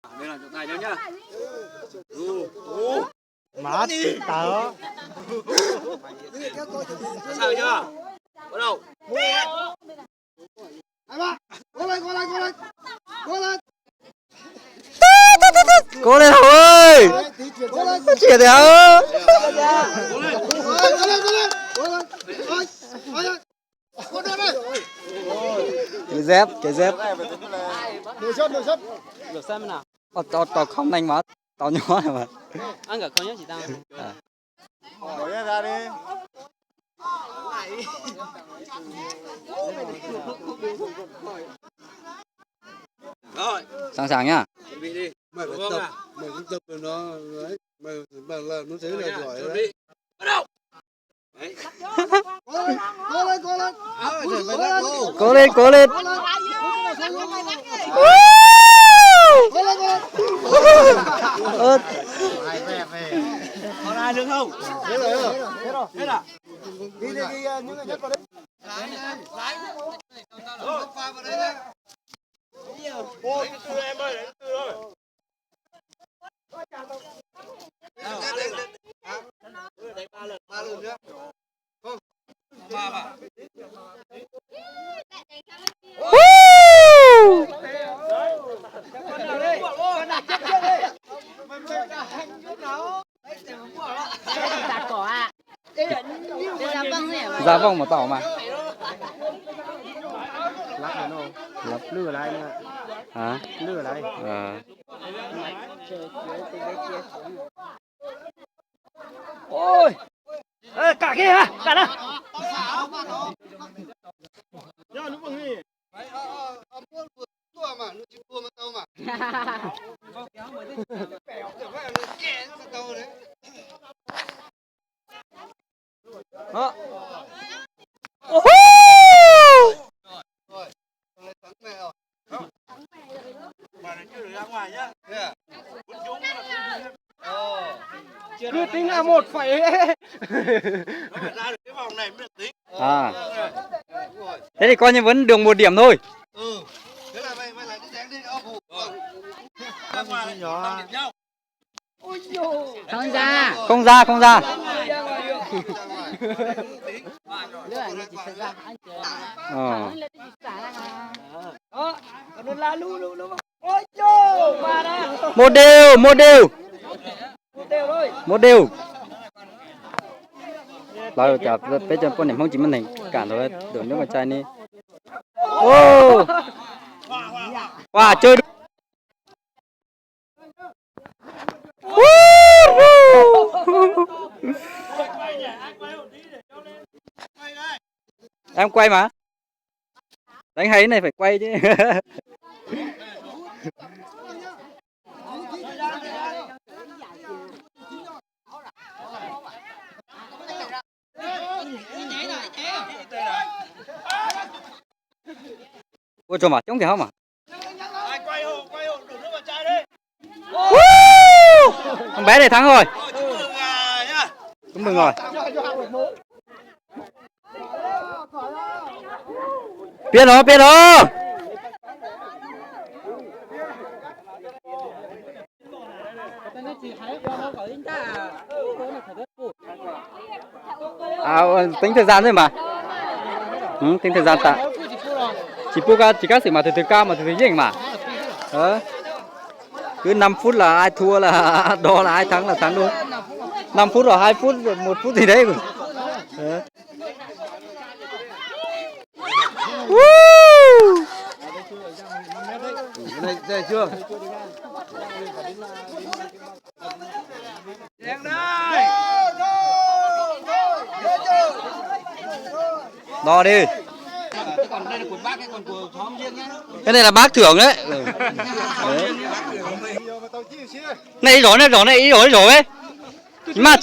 Đây là trọng tài nhau nhá. Mát tớ. Sẵn sàng chưa? Bắt đầu. Cố lên Hậu ơi. Chìa thế hả? Cái dép. Được xem nào. Tao không nhanh mà, tao nhỏ này mà. Ăn cả con nhá chị tao. Bỏ ra đi. Rồi, Sẵn sàng nhá. chuẩn bị đi. Mày phải tập, mày cũng tập cho nó đấy. Mày là nó thấy là giỏi Chuẩn đấy. bị. Bắt đầu. Đấy. Cố lên. Còn ai nữa không? Thế rồi. Hết à? Đi những người nhất vào đấy. Ôi, từ em ơi, đến từ rồi. Đánh 3 lần nhá. Không. 3 mà. Tạt cỏ à? Ra vâng nhỉ? Ra vòng một tỏ mà. Lắp nó đâu? Lắp lừa lại nữa. Hả? Lừa lại. Ôi! Ê, cả kia hả? Cả đó. Nhá, nó bằng gì? Tua mà, nó chỉ tua mà tao mà. Đó. Rồi, lấy thắng mẹ rồi. Bà này chưa được ra ngoài nhá. Thế à? Cứ tính là 1 phẩy. Nó phải ra được cái vòng này mới được tính. Thế thì coi như vẫn được 1 điểm thôi. Thế là mày lại đi đánh đi. Ra ngoài nhỏ. 5 điểm nhau. Không ra. Không ra. Lửa này chỉ phải ra anh chơi. Đó, còn là lu. Ôi trời, mà đó. Một đều. Một đều thôi. Một đều. Rồi chả bây giờ con điểm không chỉ mình thành cản rồi tưởng nước mà chai đi. Ô. Wow, chơi được. Em quay mà. Đánh hay này phải quay chứ. Ôi trời mà, chống kìa không à? Ai quay hộ, đổ nước vào chai đi. Thằng bé này thắng rồi. Chúc mừng nhá. Chúc mừng rồi. Biết rồi. Tính thời gian thôi mà. Tính thời gian tạ. Chỉ các sự mà từ cao mà từ dinh mà. Đó. Cứ 5 phút là ai thua là đó là ai thắng là thắng luôn. 5 phút rồi 2 phút rồi 1 phút gì đấy. Đây chưa? Đen đây. Đo đi. Còn đây là của bác, cái còn của xóm riêng nhá. Cái này là bác thưởng đấy. Này rõ này ý rồi ấy. Chỉ mang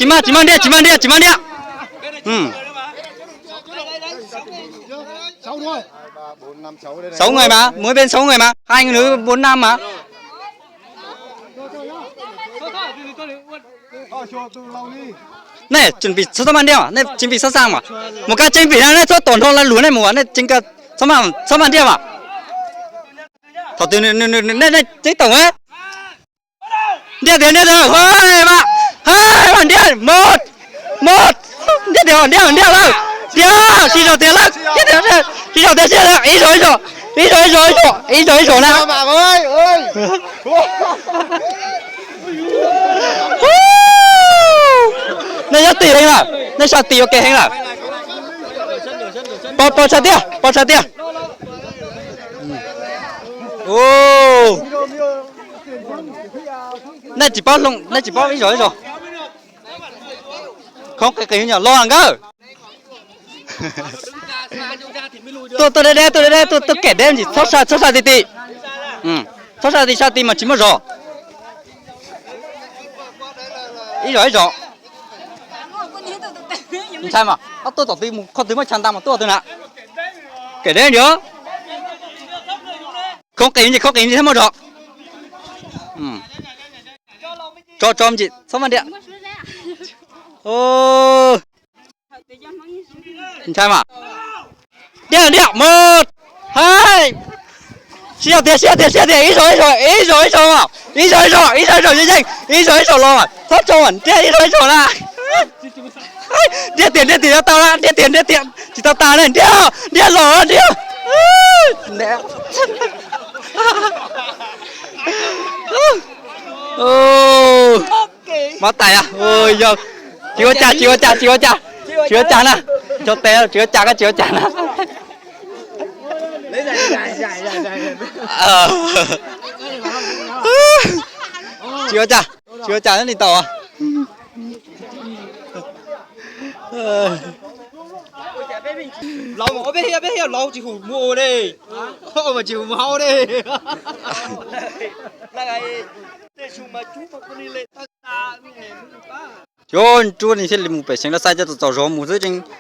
đi. 6 thôi. 3, 4, 5, 6 đây này. 6 người mà, mỗi bên 6 người mà, 2 người nữ 4 nam mà. Này, chuẩn bị số tao mang đi à? Này, chuẩn bị sẵn sàng mà. Một cái chuẩn bị này, thôi tổn thương là lúa này mùa này, chính cái số mang đi à? Thọ từ này, chế tổng ấy. Điên điên điên rồi, hơi mà, bạn điên, một, điên điên rồi, điên, xin rồi tiền lắm, điên điên, xin rồi tiền xin rồi, ý rồi nào. Bà ơi ơi. Này nhá tỷ hình là, này sao tỷ ok hình là, bỏ cha tia. Ô, này chỉ bao ý rồi. Không cái nhỏ lo hàng cơ. Tôi đây tôi kể đêm chỉ thoát xa tí. Thoát xa tí mà chỉ một rồi. Ý rồi. Nhìn sai mà, tôi tỏ tí con tí mà chăn ta mà tôi nè. Kể đêm nhớ. Không kể gì thế mà rồi. Cho em chị, xong anh điện. Ô. Nhìn sai mà. Điện, 1, 2. Xin tiền, ý rồi mà. Ý rồi nhanh. Ý rồi lo mà. Thoát cho ẩn, ý rồi là. Điện tiền cho tao ra, điện tiền. Chỉ tao này, điện rồi, điện. Nè. Ô. Má tài à? Ôi giời. Chưa trả nè. Cho té chưa trả nè. Lấy giải. Chưa trả nó đi tàu à? Lâu mà biết hiểu lâu chỉ hủ mua đi. Không mà chịu máu đi. Là cái để chúng mà chú mà con đi lên ta Chú thì sẽ làm một bài sáng là sai cho tàu gió một thứ chính